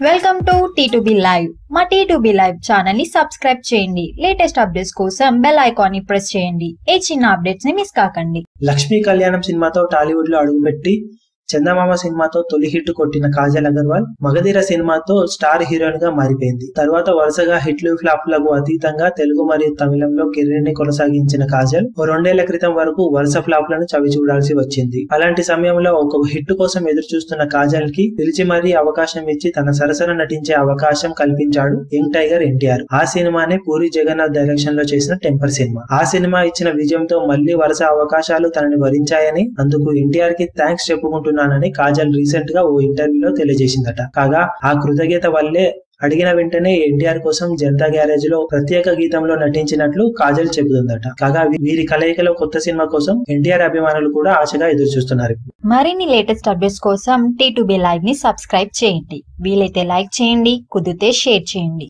Welcome to T2B live. మా T2B live channel ని subscribe చేయండి. లేటెస్ట్ అప్డేట్స్ కోసం బెల్ ఐకాన్ ని ప్రెస్ చేయండి. ఏ చిన్న అప్డేట్స్ ని మిస్ కాకండి. లక్ష్మీ కళ్యాణం సినిమాతో టాలీవుడ్ లో అడుగుపెట్టి చందమామ సినిమాతో తొలి హిట్ కొట్టిన కాజల్ అగర్వాల్ మగధీర సినిమాతో స్టార్ హీరోయిన్ గా మారిపోయింది. తర్వాత వరుసగా హిట్లు ఫ్లాప్లకు అతీతంగా తెలుగు మరియు తమిళంలో కెరీర్ ని కొనసాగించిన కాజల్ ఓ 2 ఏళ్ల క్రితం వరకు వరుస ఫ్లాప్లను చవి చూడాల్సి వచ్చింది. అలాంటి సమయంలో ఒక హిట్ కోసం ఎదురు చూస్తున్న కాజల్ కి పిలిచి మరీ అవకాశం ఇచ్చి తన సరసన నటించే అవకాశం కల్పించాడు యంగ్ టైగర్ ఎన్టీఆర్. ఆ సినిమానే పూరి జగన్నాథ్ డైరెక్షన్ లో చేసిన టెంపర్ సినిమా. ఆ సినిమా ఇచ్చిన విజయంతో మళ్లీ వరుస అవకాశాలు తనని వరించాయని, అందుకు ఎన్టీఆర్ కి థ్యాంక్స్ చెప్పుకుంటున్నానని కాజల్ రీసెంట్ గా ఓ ఇంటర్వ్యూలో తెలియజేసిందట. కాగా ఆ కృతజ్ఞత వల్లే అడిగిన వెంటనే ఎన్టీఆర్ కోసం జనతా గ్యారేజ్ లో ప్రత్యేక గీతంలో నటించినట్లు కాజల్ చెబుతుందట. కాగా వీరి కలయికలో కొత్త సినిమా కోసం ఎన్టీఆర్ అభిమానులు కూడా ఆశగా ఎదురు చూస్తున్నారు. మరిన్ని లేటెస్ట్ అప్డేట్స్ కోసం T2B లైవ్ ని సబ్స్క్రైబ్ చేయండి. వీలైతే లైక్ చేయండి, కుదిరితే షేర్ చేయండి.